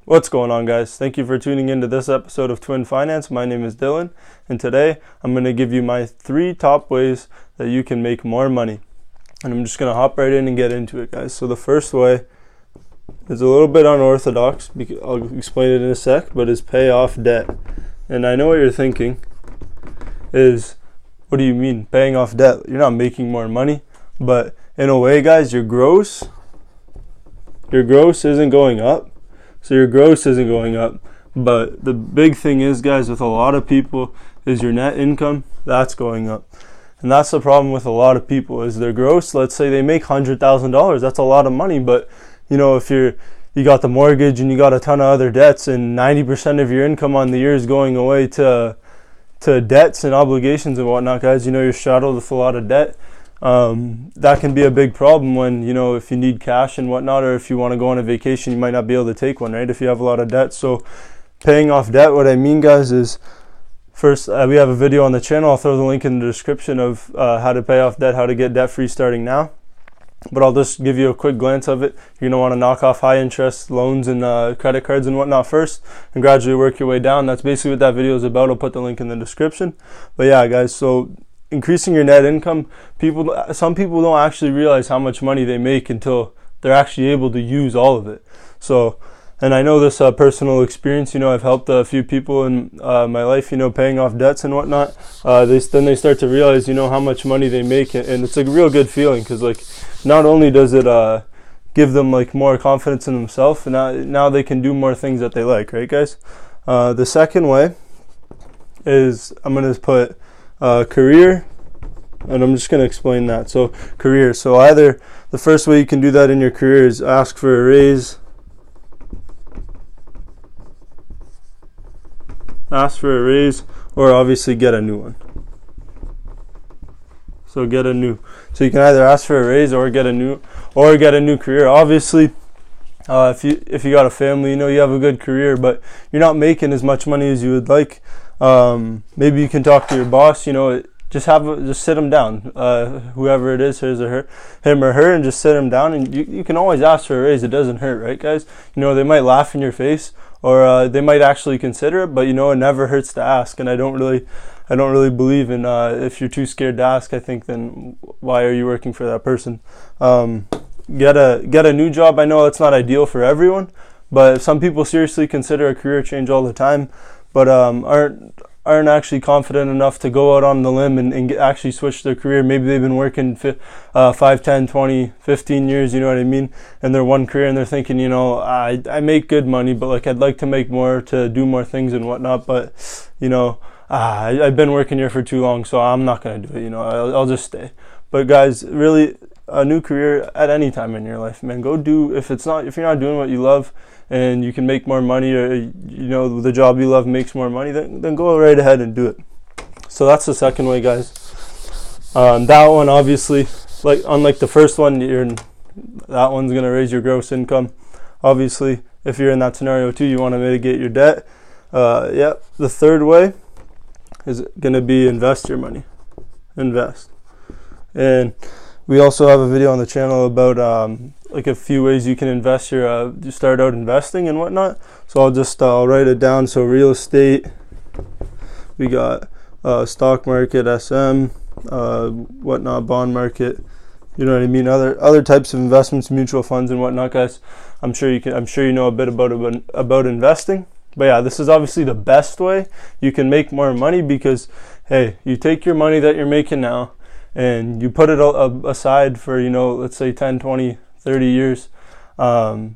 What's going on, guys? Thank you for tuning into this episode of Twin Finance. My name is Dylan, and today I'm going to give you my 3 top ways that you can make more money. And I'm just going to hop right in and get into it, guys. So the first way is a little bit unorthodox. I'll explain it in a sec, but is pay off debt. And I know what you're thinking is, what do you mean paying off debt? You're not making more money. But in a way, guys, your gross isn't going up. So your gross isn't going up, but the big thing is, guys, with a lot of people is your net income, that's going up. And that's the problem with a lot of people is their gross, let's say they make $100,000, that's a lot of money, but you know, if you got the mortgage and you got a ton of other debts and 90% of your income on the year is going away to debts and obligations and whatnot, guys, you know, you're straddled with a lot of debt. That can be a big problem when, you know, if you need cash and whatnot, or if you want to go on a vacation, you might not be able to take one, right? If you have a lot of debt. So paying off debt, what I mean, guys, is first, we have a video on the channel. I'll throw the link in the description of how to pay off debt, how to get debt free starting now. But I'll just give you a quick glance of it. You're going to want to knock off high interest loans and credit cards and whatnot first and gradually work your way down. That's basically what that video is about. I'll put the link in the description. But yeah, guys, so increasing your net income, some people don't actually realize how much money they make until they're actually able to use all of it. So, and I know this personal experience, you know, I've helped a few people in my life, you know, paying off debts and whatnot. Then they start to realize, you know, how much money they make, and it's a real good feeling because, like, not only does it give them like more confidence in themselves, and now they can do more things that they like, right, guys? The second way is I'm going to put career, and I'm just going to explain that. So career, so either the first way you can do that in your career is ask for a raise, or obviously get a new one. So so you can either ask for a raise or get a new career. Obviously, if you got a family, you know, you have a good career, but you're not making as much money as you would like. Maybe you can talk to your boss, you know, just sit them down, whoever it is, him or her, and just sit them down, and you can always ask for a raise. It doesn't hurt, right, guys? You know, they might laugh in your face, or they might actually consider it, but you know, it never hurts to ask. And I don't really believe in if you're too scared to ask, I think, then why are you working for that person? Get a new job. I know it's not ideal for everyone, but some people seriously consider a career change all the time, but aren't actually confident enough to go out on the limb and actually switch their career. Maybe they've been working 5, 10, 20, 15 years, you know what I mean, in their one career, and they're thinking, you know, I make good money, but like I'd like to make more, to do more things and whatnot, but you know, I've been working here for too long, so I'm not going to do it, you know, I'll just stay. But guys, really, a new career at any time in your life, man, go do, if you're not doing what you love and you can make more money, or you know, the job you love makes more money, then go right ahead and do it. So that's the second way, guys. That one, obviously, like unlike the first one, that one's going to raise your gross income. Obviously, if you're in that scenario too, you want to mitigate your debt. The third way is going to be invest your money. Invest. And we also have a video on the channel about like a few ways you can invest you start out investing and whatnot. So I'll write it down. So real estate, we got stock market, SM, whatnot, bond market, you know what I mean, other types of investments, mutual funds and whatnot, guys. I'm sure you know a bit about investing. But yeah, this is obviously the best way you can make more money, because hey, you take your money that you're making now and you put it aside for, you know, let's say 10, 20, 30 years, and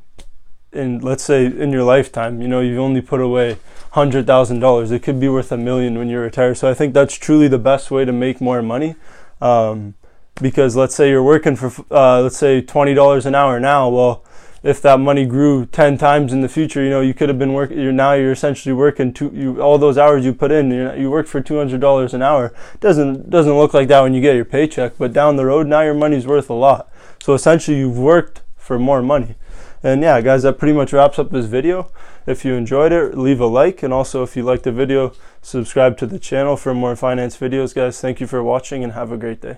let's say in your lifetime, you know, you've only put away $100,000. It could be worth $1 million when you're retired. So I think that's truly the best way to make more money, because let's say you're working for let's say $20 an hour now. Well, if that money grew 10 times in the future, you know, you could have been working, you're essentially working all those hours you put in, you worked for $200 an hour. Doesn't look like that when you get your paycheck, but down the road, now your money's worth a lot. So essentially you've worked for more money. And yeah, guys, that pretty much wraps up this video. If you enjoyed it, leave a like, and also if you liked the video, subscribe to the channel for more finance videos, guys. Thank you for watching and have a great day.